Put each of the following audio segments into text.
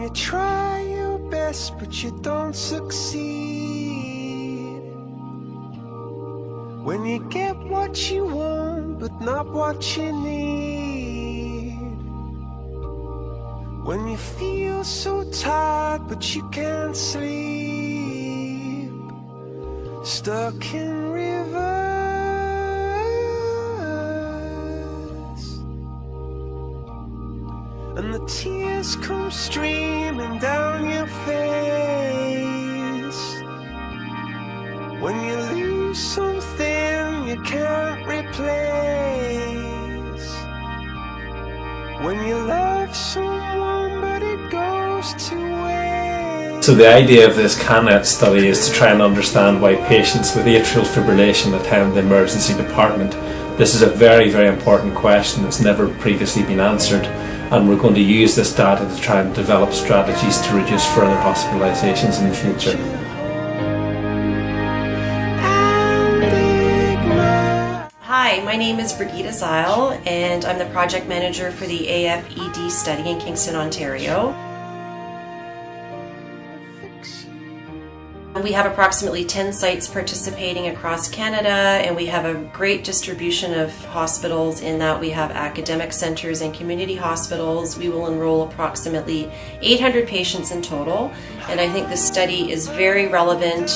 you try your best but you don't succeed, when you get what you want but not what you need, when you feel so tired but you can't sleep, stuck in rivers, and the tears come streaming down your face, when you lose something you can't replace, when you love someone but it goes to waste. So the idea of this CANET study is to try and understand why patients with atrial fibrillation attend the emergency department. This is a very, very important question that's never previously been answered, and we're going to use this data to try and develop strategies to reduce further hospitalizations in the future. Hi, my name is Brigitte Zeil, and I'm the project manager for the AFED study in Kingston, Ontario. We have approximately 10 sites participating across Canada, and we have a great distribution of hospitals in that we have academic centres and community hospitals. We will enroll approximately 800 patients in total, and I think this study is very relevant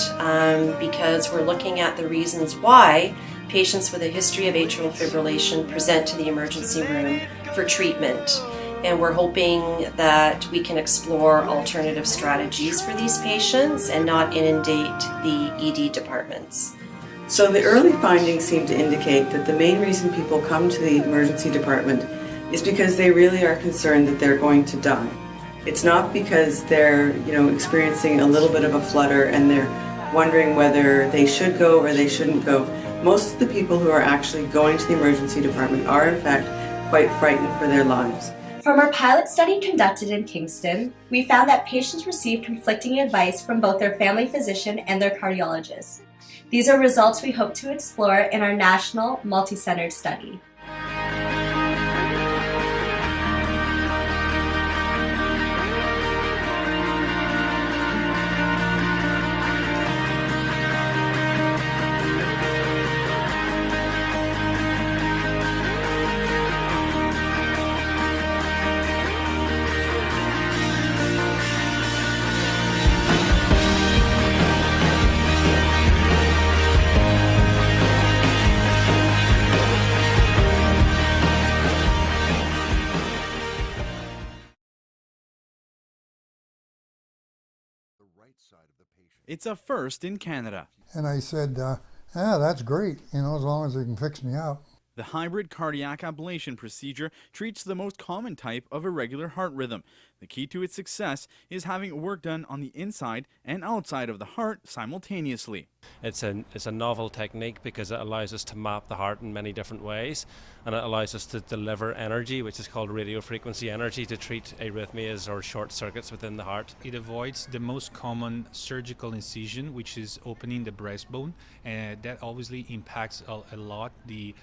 because we're looking at the reasons why patients with a history of atrial fibrillation present to the emergency room for treatment. And we're hoping that we can explore alternative strategies for these patients and not inundate the ED departments. So the early findings seem to indicate that the main reason people come to the emergency department is because they really are concerned that they're going to die. It's not because they're, experiencing a little bit of a flutter and they're wondering whether they should go or they shouldn't go. Most of the people who are actually going to the emergency department are in fact quite frightened for their lives. From our pilot study conducted in Kingston, we found that patients received conflicting advice from both their family physician and their cardiologist. These are results we hope to explore in our national multi-centered study. It's a first in Canada. And I said, that's great, as long as they can fix me out. The hybrid cardiac ablation procedure treats the most common type of irregular heart rhythm. The key to its success is having work done on the inside and outside of the heart simultaneously. It's a novel technique because it allows us to map the heart in many different ways, and it allows us to deliver energy, which is called radiofrequency energy, to treat arrhythmias or short circuits within the heart. It avoids the most common surgical incision, which is opening the breastbone, and that obviously impacts a lot the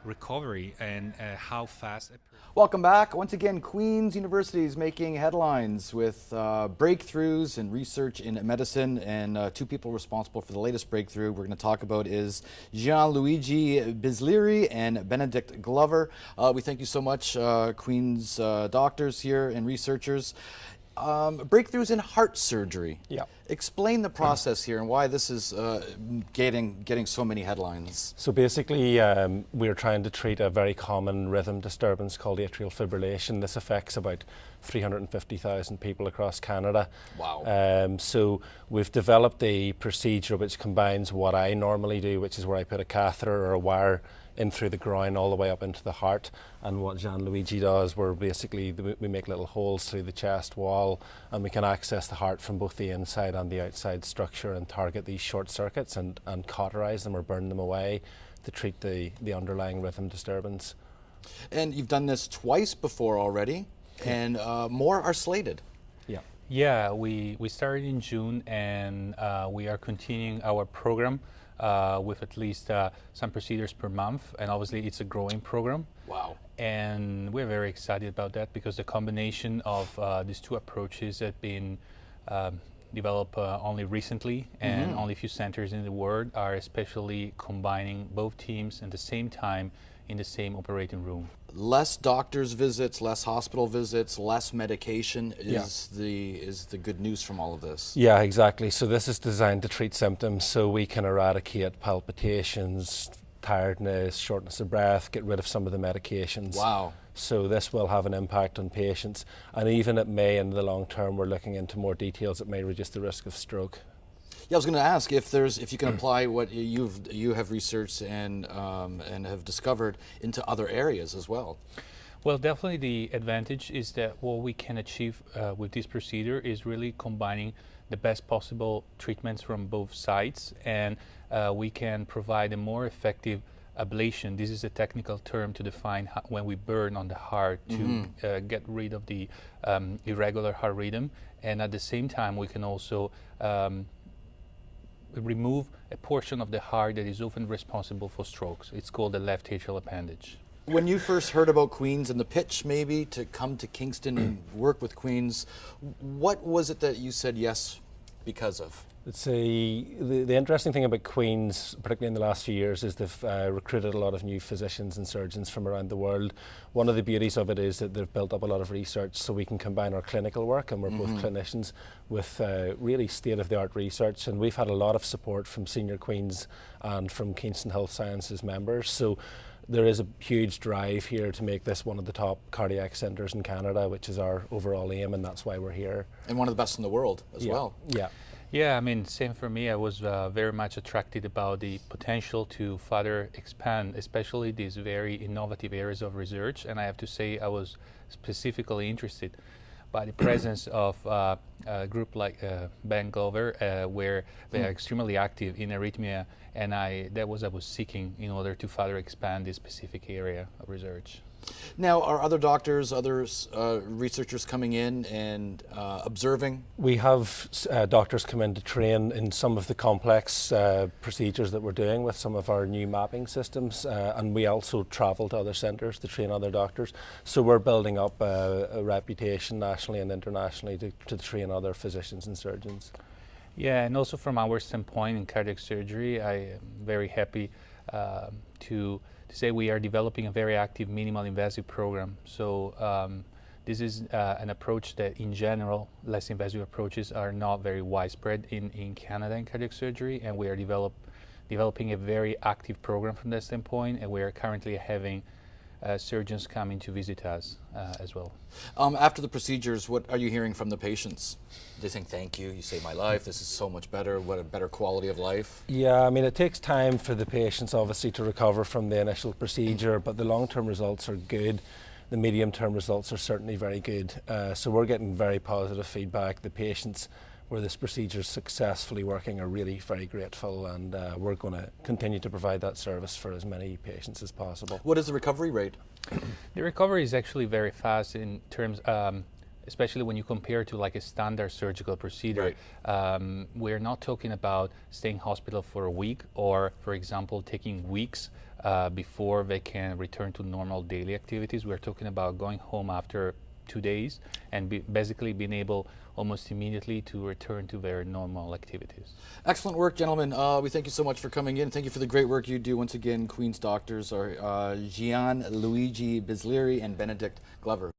recovery and how fast. Welcome back. Once again, Queen's University is making headlines with breakthroughs in research in medicine, and two people responsible for the latest breakthrough we're going to talk about is Gianluigi Bislieri and Benedict Glover. We thank you so much, Queen's doctors here and researchers. Breakthroughs in heart surgery. Yeah. Explain the process here and why this is getting so many headlines. So basically, we're trying to treat a very common rhythm disturbance called atrial fibrillation. This affects about 350,000 people across Canada. Wow. So we've developed a procedure which combines what I normally do, which is where I put a catheter or a wire in through the groin all the way up into the heart, and what Gianluigi does, where basically we make little holes through the chest wall, and we can access the heart from both the inside and the outside structure and target these short circuits and cauterize them or burn them away to treat the underlying rhythm disturbance. And you've done this twice before already, and more are slated. Yeah, we started in June, and we are continuing our program with at least some procedures per month, and obviously it's a growing program. Wow. And we're very excited about that because the combination of these two approaches have been developed only recently, and only a few centers in the world are especially combining both teams at the same time in the same operating room. Less doctor's visits, less hospital visits, less medication is the good news from all of this. Yeah, exactly. So this is designed to treat symptoms so we can eradicate palpitations, tiredness, shortness of breath, get rid of some of the medications. Wow. So this will have an impact on patients, and even it may, in the long term, we're looking into more details, it may reduce the risk of stroke. Yeah, I was going to ask if you can apply what you have researched and have discovered into other areas as well. Well, definitely the advantage is that what we can achieve with this procedure is really combining the best possible treatments from both sides, and we can provide a more effective ablation. This is a technical term to define when we burn on the heart to get rid of the irregular heart rhythm, and at the same time we can also remove a portion of the heart that is often responsible for strokes. It's called the left atrial appendage. When you first heard about Queen's and the pitch maybe to come to Kingston and work with Queen's, what was it that you said yes because of? The interesting thing about Queen's, particularly in the last few years, is they've recruited a lot of new physicians and surgeons from around the world. One of the beauties of it is that they've built up a lot of research, so we can combine our clinical work, and we're both clinicians, with really state-of-the-art research. And we've had a lot of support from senior Queen's and from Kingston Health Sciences members. So there is a huge drive here to make this one of the top cardiac centres in Canada, which is our overall aim, and that's why we're here. And one of the best in the world as well. Yeah. Yeah, I mean, same for me. I was very much attracted about the potential to further expand, especially these very innovative areas of research. And I have to say, I was specifically interested by the presence of a group like Ben Glover, where they are extremely active in arrhythmia, and that was I was seeking in order to further expand this specific area of research. Now, are other doctors, other researchers coming in and observing? We have doctors come in to train in some of the complex procedures that we're doing with some of our new mapping systems, and we also travel to other centres to train other doctors. So we're building up a reputation nationally and internationally to train other physicians and surgeons. Yeah, and also from our standpoint in cardiac surgery, I am very happy to say we are developing a very active minimal invasive program. So this is an approach that in general, less invasive approaches are not very widespread in Canada in cardiac surgery, and we are developing a very active program from that standpoint, and we are currently having surgeons coming to visit us as well. After the procedures, what are you hearing from the patients? They think, thank you, you saved my life, this is so much better, what a better quality of life? Yeah, I mean, it takes time for the patients obviously to recover from the initial procedure, but the long-term results are good. The medium-term results are certainly very good. So we're getting very positive feedback. The patients where this procedure is successfully working are really very grateful, and we're going to continue to provide that service for as many patients as possible. What is the recovery rate? The recovery is actually very fast in terms, especially when you compare to like a standard surgical procedure. Right. We're not talking about staying in hospital for a week or, for example, taking weeks before they can return to normal daily activities. We're talking about going home after 2 days and basically being able almost immediately to return to their normal activities. Excellent work, gentlemen. We thank you so much for coming in. Thank you for the great work you do. Once again, Queen's doctors are Gianluigi Bizzleri and Benedict Glover.